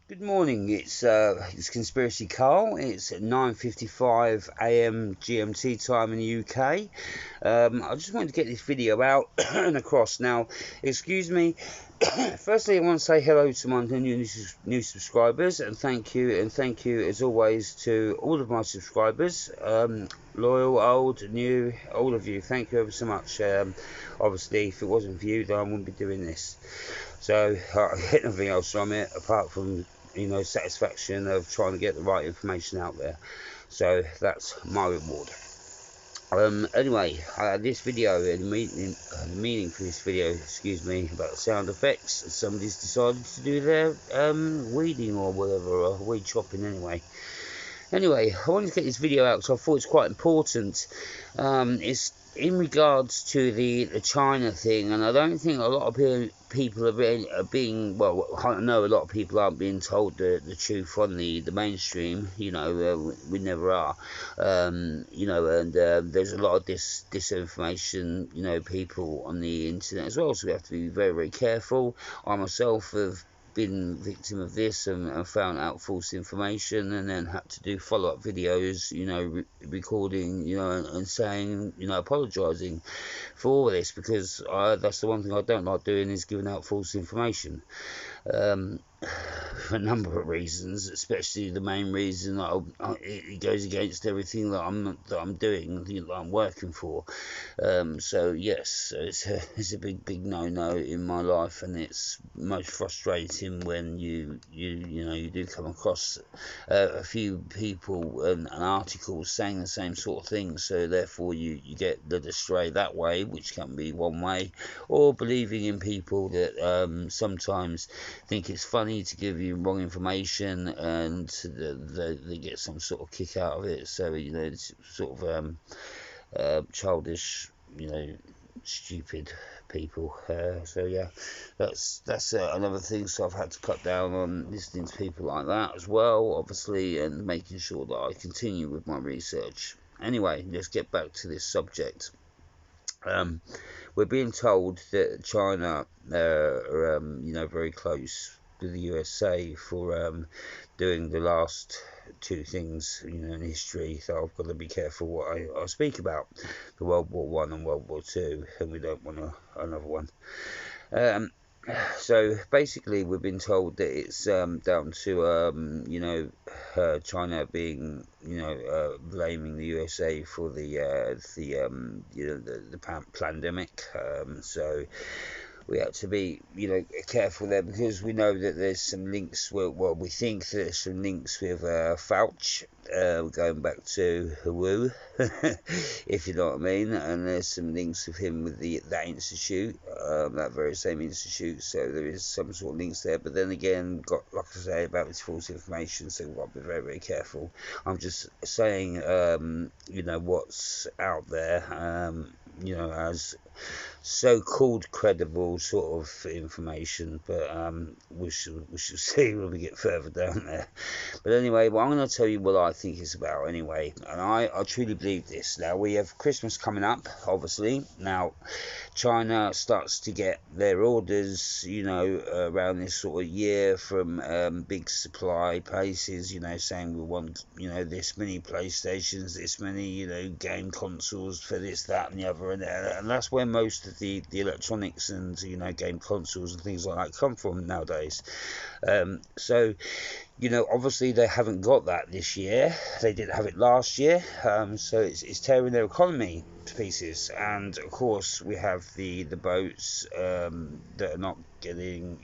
Good morning. It's Conspiracy Carl. It's at 9:55 a.m. GMT time in the UK. I just wanted to get this video out and across. Now, excuse me. Firstly, I want to say hello to my new subscribers, and thank you as always to all of my subscribers, loyal, old, new, all of you. Thank you ever so much. Obviously, if it wasn't for you, then I wouldn't be doing this. So I get nothing else from it apart from satisfaction of trying to get the right information out there. So that's my reward. Anyway, this video, the meaning for this video, excuse me, about sound effects. Somebody's decided to do their weeding or whatever, or weed chopping anyway. Anyway, I wanted to get this video out because I thought it's quite important. It's in regards to the China thing, and I don't think a lot of people are being, well, I know a lot of people aren't being told the truth on the mainstream. We never are. And there's a lot of disinformation, people on the internet as well, so we have to be very, very careful. I myself have been victim of this and found out false information, and then had to do follow-up videos, recording, and saying, apologising for all this, because that's the one thing I don't like doing, is giving out false information. For a number of reasons, especially the main reason that it goes against everything that I'm doing, that I'm working for. So yes, it's a big no in my life, and it's most frustrating when you do come across a few people and articles saying the same sort of thing. So therefore you get led astray that way, which can be one way, or believing in people that sometimes think it's funny to give you wrong information, and they get some sort of kick out of it. So it's sort of childish, stupid people. So yeah, that's another thing. So I've had to cut down on listening to people like that as well, obviously, and making sure that I continue with my research. Anyway, let's get back to this subject. We're being told that China are very close with the USA for doing the last two things, in history. So I've got to be careful what I speak about, the World War One and World War Two, and we don't want another one. So basically, we've been told that it's down to China being blaming the USA for the pandemic. So we have to be careful there, because we know that there's some links. Well, we think that there's some links with Fauci, going back to Wu, if you know what I mean, and there's some links with him with that institute, that very same institute. So there is some sort of links there. But then again, like I say, about this false information, so we've got to be very, very careful. I'm just saying, what's out there, as so-called credible sort of information, but we shall see when we get further down there. But anyway, I'm going to tell you what I think it's about anyway, and I truly believe this. Now, we have Christmas coming up, obviously. Now, China starts to get their orders, around this sort of year from big supply places, saying we want, this many PlayStations, this many, game consoles for this, that, and the other, and that's where most of the electronics and game consoles and things like that come from nowadays. So obviously they haven't got that this year. They didn't have it last year, so it's tearing their economy to pieces. And of course we have the boats that are not getting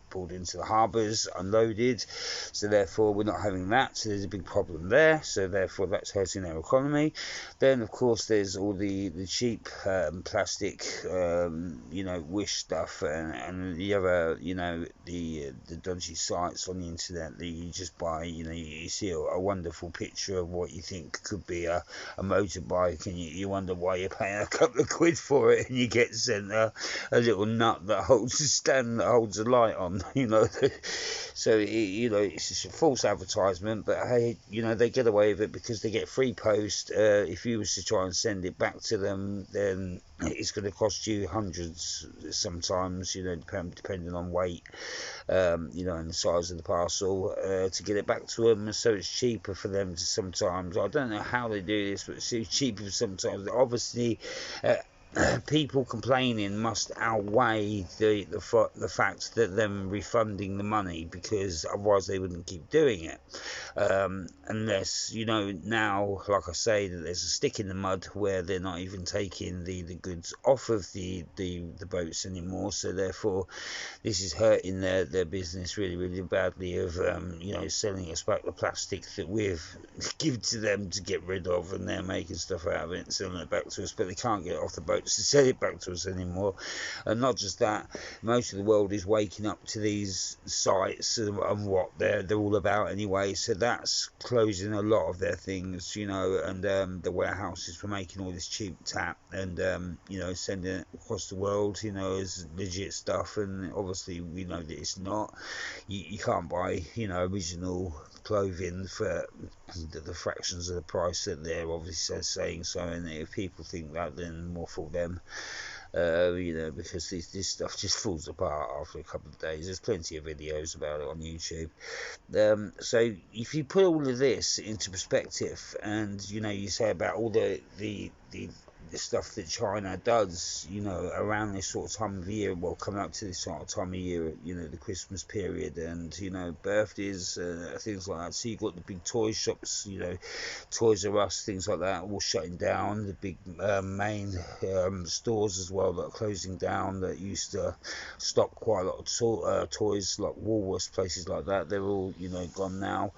pulled into the harbours, unloaded, so therefore we're not having that. So there's a big problem there, so therefore that's hurting our economy. Then of course there's all the cheap plastic Wish stuff, and the other the dodgy sites on the internet that you just buy. You see a wonderful picture of what you think could be a motorbike, and you wonder why you're paying a couple of quid for it, and you get sent a little nut that holds a stand that holds a light on. you know. So you know, it's just a false advertisement, but hey, you know, they get away with it because they get free post. If you was to try and send it back to them, then it's going to cost you hundreds sometimes, you know, depending on weight, you know, and the size of the parcel, to get it back to them. So it's cheaper for them to sometimes. I don't know how they do this, but it's cheaper sometimes. Obviously, people complaining must outweigh the fact that them refunding the money, because otherwise they wouldn't keep doing it, unless, you know, now, like I say, that there's a stick in the mud where they're not even taking the goods off of the boats anymore. So therefore this is hurting their business really, really badly, of you know, selling us back the plastic that we've given to them to get rid of, and they're making stuff out of it and selling it back to us, but they can't get it off the boats to sell it back to us anymore. And not just that, most of the world is waking up to these sites and what they're all about anyway, so that's closing a lot of their things, you know, and the warehouses for making all this cheap tap and you know, sending it across the world, you know, as legit stuff. And obviously we know that it's not. You can't buy, you know, original clothing for the fractions of the price that they're obviously saying. So, and if people think that, then more for them. You know, because this stuff just falls apart after a couple of days. There's plenty of videos about it on YouTube. So if you put all of this into perspective, and you know, you say about all the stuff that China does, you know, around this sort of time of year, well, coming up to this sort of time of year, you know, the Christmas period, and, you know, birthdays, things like that. So you've got the big toy shops, you know, Toys R Us, things like that, all shutting down. The big main stores as well that are closing down, that used to stock quite a lot of toys, like Woolworths, places like that, they're all, you know, gone now.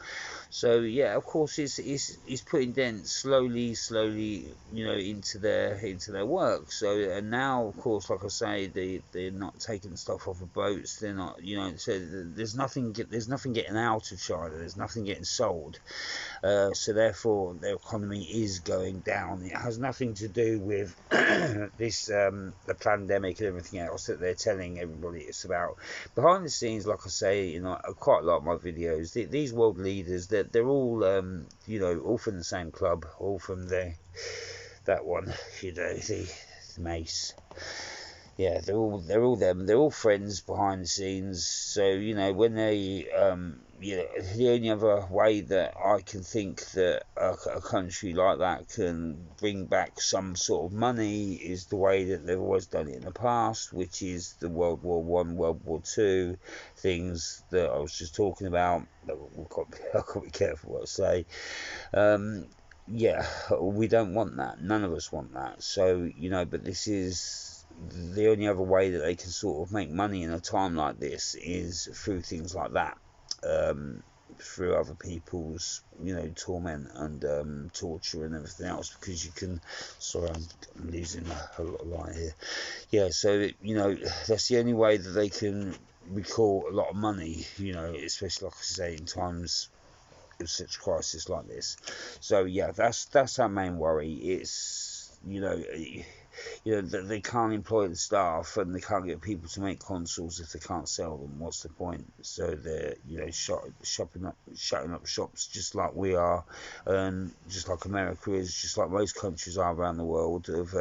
So yeah, of course, it's putting dents slowly, you know, into their work. So, and now, of course, like I say, they're not taking stuff off of boats. They're not, you know. So there's nothing getting out of China. There's nothing getting sold. So therefore, their economy is going down. It has nothing to do with this the pandemic and everything else that they're telling everybody it's about. Behind the scenes, like I say, you know, quite a lot of my videos, these world leaders, they're all you know, all from the same club, all from that one, you know, the Mace. Yeah, they're all them. They're all friends behind the scenes. So, you know, when they you know, the only other way that I can think that a country like that can bring back some sort of money is the way that they've always done it in the past, which is the World War One, World War Two things that I was just talking about. I've got to be careful what I say. Yeah, we don't want that. None of us want that. So, you know, but this is the only other way that they can sort of make money in a time like this is through things like that, through other people's, you know, torment and torture and everything else, because you can, sorry, I'm losing a lot of light here. Yeah, so, you know, that's the only way that they can recall a lot of money, you know, especially, like I say, in times of such crisis like this. So yeah, that's our main worry. It's, you know, that they can't employ the staff and they can't get people to make consoles if they can't sell them. What's the point? So they're, you know, shutting up shops, just like we are, and just like America is, just like most countries are around the world, of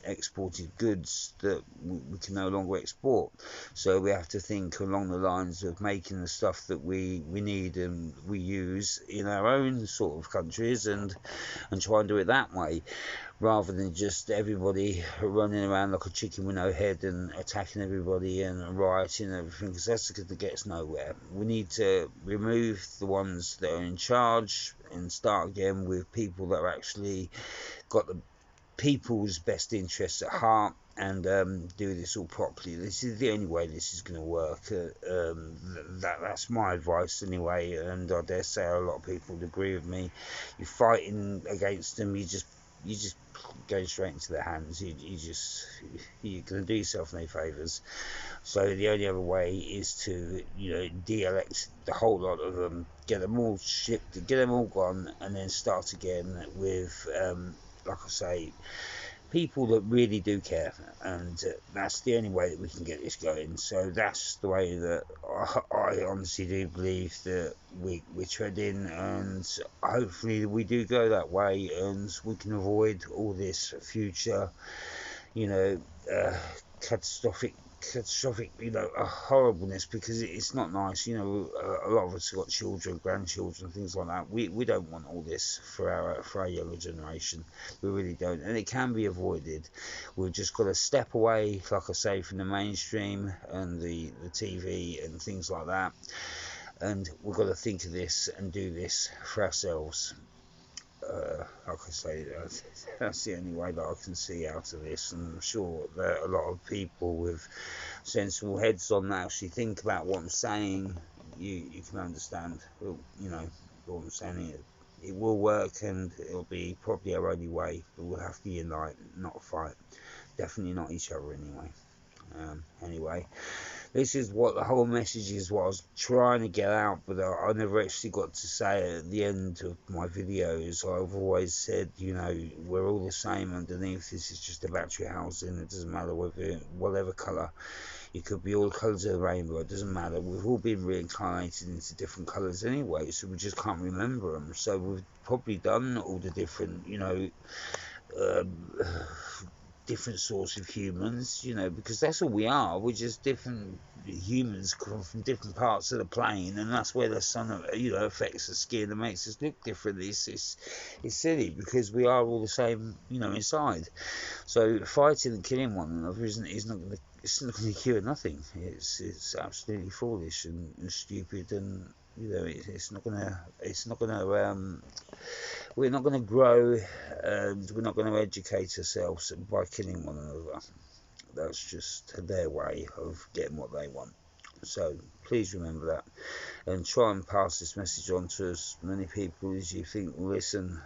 exported goods that we can no longer export. So we have to think along the lines of making the stuff that we need and we use in our own sort of countries, and try and do it that way, rather than just everybody running around like a chicken with no head and attacking everybody and rioting and everything, because that's going to get us nowhere. We need to remove the ones that are in charge and start again with people that are actually got the people's best interests at heart, and do this all properly. This is the only way this is going to work. That's my advice anyway, and I dare say a lot of people would agree with me. You're fighting against them, you just go straight into their hands. You're going to do yourself no favours. So the only other way is to, you know, de-elect the whole lot of them, get them all shipped, get them all gone, and then start again with like I say, people that really do care, and that's the only way that we can get this going. So that's the way that I honestly do believe that we're treading, and hopefully we do go that way, and we can avoid all this future, you know, catastrophic, horribleness, because it's not nice. A lot of us have got children, grandchildren, things like that. We don't want all this for our younger generation. We really don't, and it can be avoided. We've just got to step away, like I say, from the mainstream and the TV and things like that, and we've got to think of this and do this for ourselves. Like I say, that's the only way that I can see out of this, and I'm sure that a lot of people with sensible heads on that actually think about what I'm saying. You can understand, what I'm saying. It will work, and it'll be probably our only way, but we'll have to unite, not fight. Definitely not each other anyway. Anyway, this is what the whole message is, what I was trying to get out, but I never actually got to say it at the end of my videos. I've always said, we're all the same underneath. This is just a battery housing. It doesn't matter whatever colour. It could be all colours of the rainbow. It doesn't matter. We've all been reincarnated into different colours anyway, so we just can't remember them. So we've probably done all the different, different sorts of humans, because that's all we are. We're just different humans come from different parts of the plane, and that's where the sun, affects the skin and makes us look different. It's silly, because we are all the same, inside. So fighting and killing one another it's not going to cure nothing. It's absolutely foolish and stupid, and we're not going to grow, and we're not going to educate ourselves by killing one another. That's just their way of getting what they want. So please remember that, and try and pass this message on to as many people as you think will listen,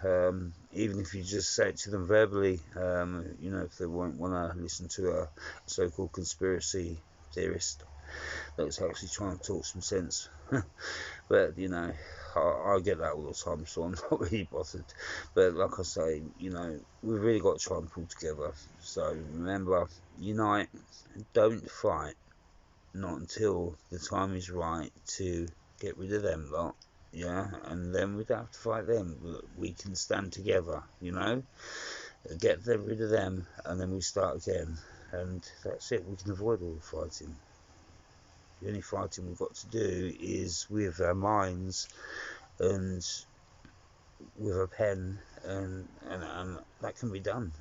even if you just say it to them verbally, if they won't want to listen to a so-called conspiracy theorist that's actually trying to talk some sense. But I get that all the time, so I'm not really bothered. But like I say, we've really got to try and pull together. So remember, unite, don't fight. Not until the time is right to get rid of them lot, and then we'd have to fight them. We can stand together, get rid of them, and then we start again, and that's it. We can avoid all the fighting. The only fighting we've got to do is with our minds and with a pen, and that can be done.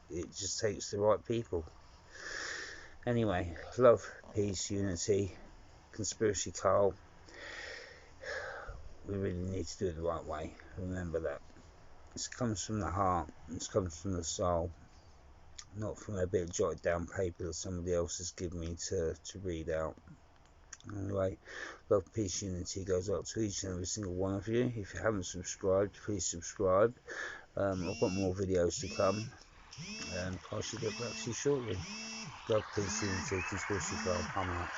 It just takes the right people. Anyway, love, peace, unity, Conspiracy Carl. We really need to do it the right way. Remember that. This comes from the heart. This comes from the soul. Not from a bit of jotted down paper that somebody else has given me to read out. Anyway, love, peace, unity goes out to each and every single one of you. If you haven't subscribed, please subscribe. I've got more videos to come, and I should get back to you shortly. Love, peace, unity, Conspiracy Carl. I'm out.